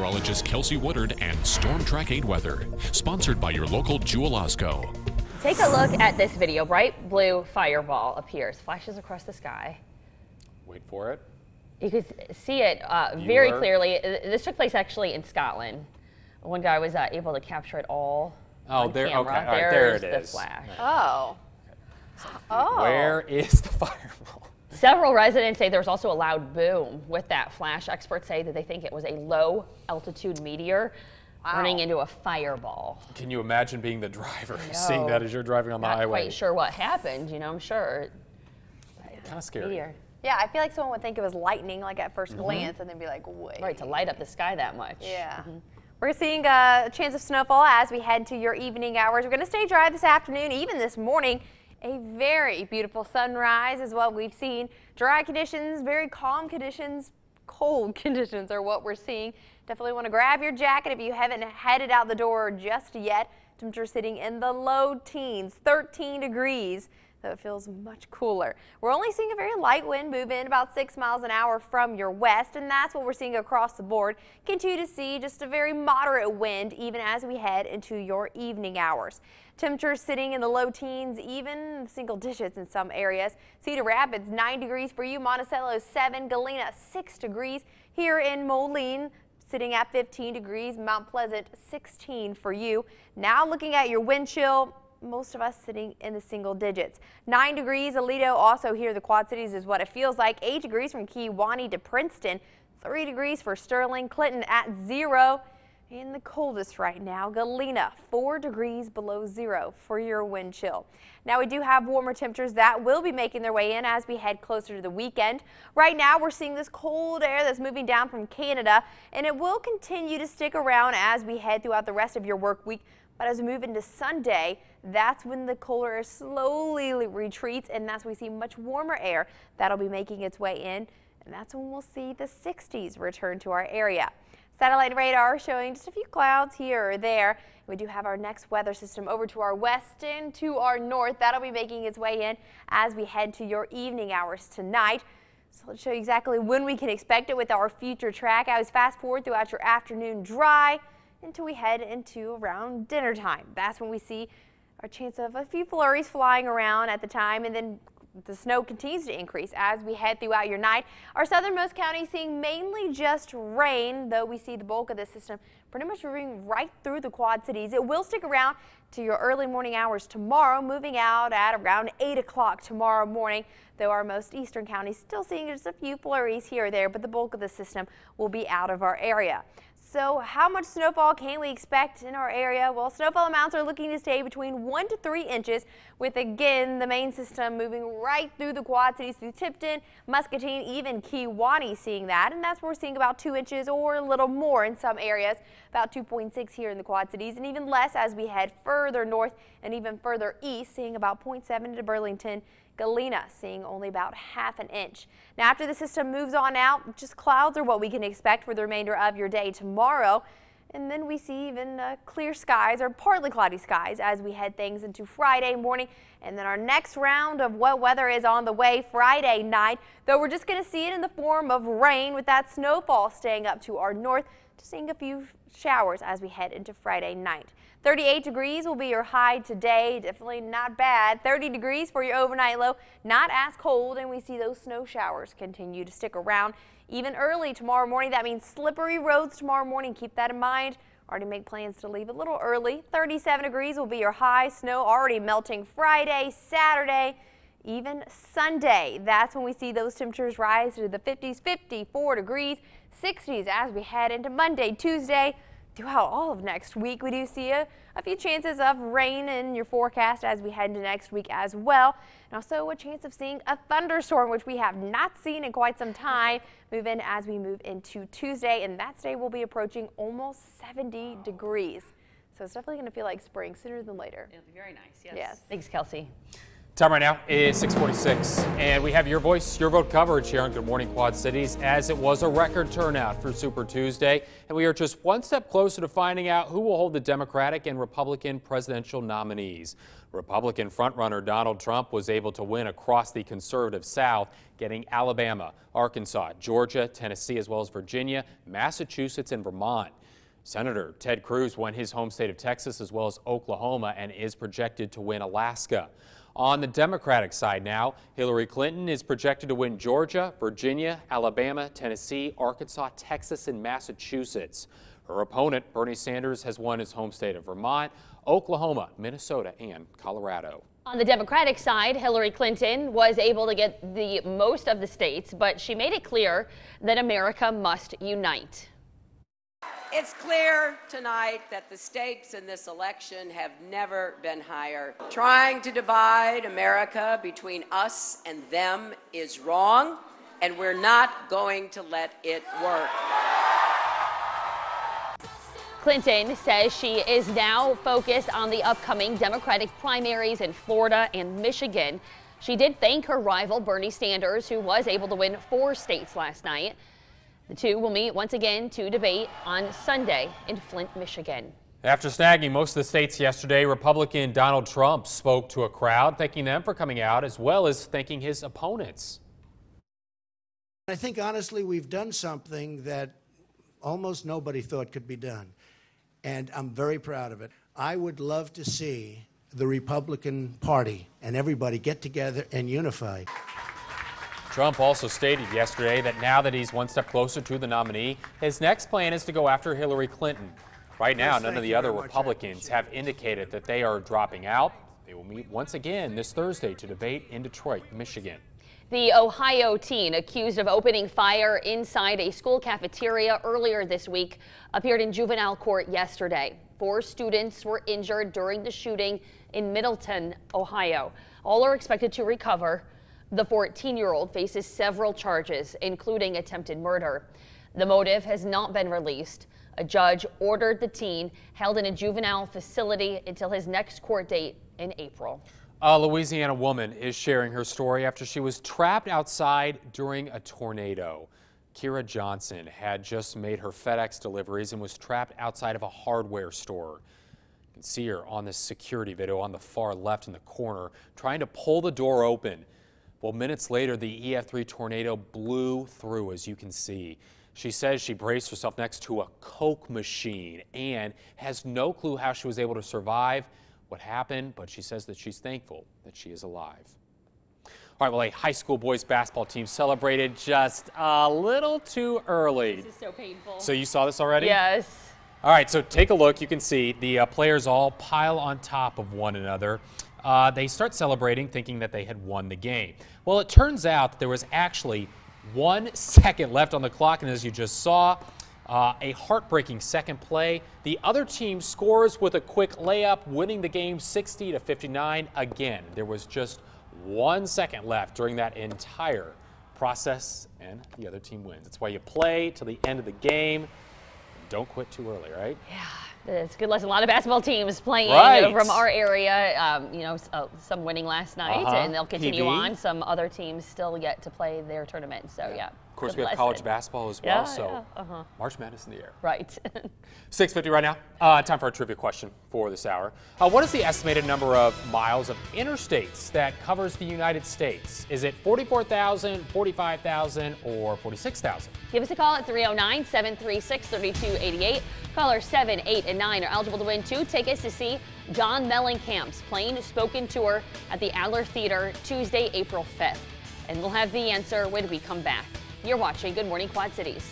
meteorologist Kelsey Woodard and Storm Track 8 Weather. Sponsored by your local Jewel Osco. Take a look at this video. Bright blue fireball appears, flashes across the sky. Wait for it. You can see it very clearly. This took place actually in Scotland. One guy was able to capture it all on there. camera. Okay, all right, there it There's is. the flash. Oh. Oh. Where is the fireball? Several residents say there was also a loud boom with that flash. Experts say that they think it was a low altitude meteor running into a fireball. Can you imagine being the driver, seeing that as you're driving on the highway? Not quite sure what happened, you know, I'm sure. Kind of scary. Meteor. Yeah, I feel like someone would think it was lightning, like at first glance, and then be like, wait. Right, to light up the sky that much. Yeah. We're seeing a chance of snowfall as we head to your evening hours. We're going to stay dry this afternoon, even this morning. A very beautiful sunrise is what we've seen. Dry conditions, very calm conditions, cold conditions are what we're seeing. Definitely want to grab your jacket if you haven't headed out the door just yet. Temperature sitting in the low teens, 13 degrees. So it feels much cooler. We're only seeing a very light wind move in about 6 miles an hour from your west, and that's what we're seeing across the board. Continue to see just a very moderate wind even as we head into your evening hours. Temperatures sitting in the low teens, even single digits in some areas. Cedar Rapids 9 degrees for you, Monticello 7, Galena 6 degrees. Here in Moline, sitting at 15 degrees, Mount Pleasant 16 for you. Now looking at your wind chill, most of us sitting in the single digits. 9 degrees, Aledo, also here the Quad Cities is what it feels like. 8 degrees from Kewaunee to Princeton. 3 degrees for Sterling, Clinton at 0. And the coldest right now, Galena, 4 degrees below 0 for your wind chill. Now we do have warmer temperatures that will be making their way in as we head closer to the weekend. Right now we're seeing this cold air that's moving down from Canada, and it will continue to stick around as we head throughout the rest of your work week. But as we move into Sunday, that's when the colder air slowly retreats, and that's when we see much warmer air that'll be making its way in, and that's when we'll see the 60s return to our area. Satellite radar showing just a few clouds here or there. We do have our next weather system over to our west and to our north. That'll be making its way in as we head to your evening hours tonight. So let's show you exactly when we can expect it with our future track. I was fast forward throughout your afternoon dry until we head into around dinner time. That's when we see our chance of a few flurries flying around at the time, and then the snow continues to increase as we head throughout your night. Our southernmost counties seeing mainly just rain, though we see the bulk of the system pretty much moving right through the Quad Cities. It will stick around to your early morning hours tomorrow, moving out at around 8 o'clock tomorrow morning, though our most eastern counties still seeing just a few flurries here or there, but the bulk of the system will be out of our area. So how much snowfall can we expect in our area? Well, snowfall amounts are looking to stay between 1 to 3 inches, with again the main system moving right through the Quad Cities through Tipton, Muscatine, even Kewaunee seeing that. And that's where we're seeing about 2 inches or a little more in some areas, about 2.6 here in the Quad Cities, and even less as we head further north and even further east, seeing about 0.7 to Burlington. Galena seeing only about ½ an inch. Now after the system moves on out, just clouds are what we can expect for the remainder of your day tomorrow. And then we see even clear skies or partly cloudy skies as we head things into Friday morning. And then our next round of wet weather is on the way Friday night, though we're just going to see it in the form of rain, with that snowfall staying up to our north, to seeing a few showers as we head into Friday night. 38 degrees will be your high today. Definitely not bad. 30 degrees for your overnight low. Not as cold, and we see those snow showers continue to stick around even early tomorrow morning. That means slippery roads tomorrow morning. Keep that in mind. Already make plans to leave a little early. 37 degrees will be your high. Snow already melting Friday, Saturday, even Sunday. That's when we see those temperatures rise to the 50s, 54 degrees, 60s as we head into Monday, Tuesday. Throughout all of next week, we do see a few chances of rain in your forecast as we head into next week as well. And also a chance of seeing a thunderstorm, which we have not seen in quite some time, move in as we move into Tuesday. And that day will be approaching almost 70 degrees. So it's definitely going to feel like spring sooner than later. It'll be very nice. Yes. Yes. Thanks, Kelsey. Time right now is 6:46, and we have your voice, your vote coverage here on Good Morning Quad Cities, as it was a record turnout for Super Tuesday, and we are just one step closer to finding out who will hold the Democratic and Republican presidential nominees. Republican frontrunner Donald Trump was able to win across the conservative South, getting Alabama, Arkansas, Georgia, Tennessee, as well as Virginia, Massachusetts, and Vermont. Senator Ted Cruz won his home state of Texas as well as Oklahoma and is projected to win Alaska. On the Democratic side now, Hillary Clinton is projected to win Georgia, Virginia, Alabama, Tennessee, Arkansas, Texas, and Massachusetts. Her opponent, Bernie Sanders, has won his home state of Vermont, Oklahoma, Minnesota, and Colorado. On the Democratic side, Hillary Clinton was able to get the most of the states, but she made it clear that America must unite. It's clear tonight that the stakes in this election have never been higher. Trying to divide America between us and them is wrong, and we're not going to let it work. Clinton says she is now focused on the upcoming Democratic primaries in Florida and Michigan. She did thank her rival Bernie Sanders, who was able to win 4 states last night. The two will meet once again to debate on Sunday in Flint, Michigan. After snagging most of the states yesterday, Republican Donald Trump spoke to a crowd, thanking them for coming out, as well as thanking his opponents. I think, honestly, we've done something that almost nobody thought could be done, and I'm very proud of it. I would love to see the Republican Party and everybody get together and unify. Trump also stated yesterday that now that he's one step closer to the nominee, his next plan is to go after Hillary Clinton. Right now, none of the other Republicans have indicated that they are dropping out. They will meet once again this Thursday to debate in Detroit, Michigan. The Ohio teen accused of opening fire inside a school cafeteria earlier this week appeared in juvenile court yesterday. 4 students were injured during the shooting in Middleton, Ohio. All are expected to recover. The 14-year-old faces several charges, including attempted murder. The motive has not been released. A judge ordered the teen held in a juvenile facility until his next court date in April. A Louisiana woman is sharing her story after she was trapped outside during a tornado. Kira Johnson had just made her FedEx deliveries and was trapped outside of a hardware store. You can see her on this security video on the far left in the corner, trying to pull the door open. Well, minutes later, the EF3 tornado blew through, as you can see. She says she braced herself next to a Coke machine and has no clue how she was able to survive what happened, but she says that she's thankful that she is alive. All right, well, a high school boys basketball team celebrated just a little too early. This is so painful. So you saw this already? Yes. All right, so take a look. You can see the players all pile on top of one another. They start celebrating, thinking that they had won the game. Well, it turns out that there was actually 1 second left on the clock, and as you just saw, a heartbreaking second play. The other team scores with a quick layup, winning the game 60-59. Again, there was just 1 second left during that entire process, and the other team wins. That's why you play till the end of the game. Don't quit too early, right? Yeah. It's a good lesson. A lot of basketball teams playing from our area, some winning last night, and they'll continue on. Some other teams still yet to play their tournament. So, yeah. Of course, we have college basketball as well, March Madness in the air. Right. 6:50 right now. Time for a trivia question for this hour. What is the estimated number of miles of interstates that covers the United States? Is it 44,000, 45,000, or 46,000? Give us a call at 309-736-3288. Callers 7, 8, and 9 are eligible to win 2 tickets to see John Mellencamp's plain spoken tour at the Adler Theater Tuesday, April 5th. And we'll have the answer when we come back. You're watching Good Morning Quad Cities.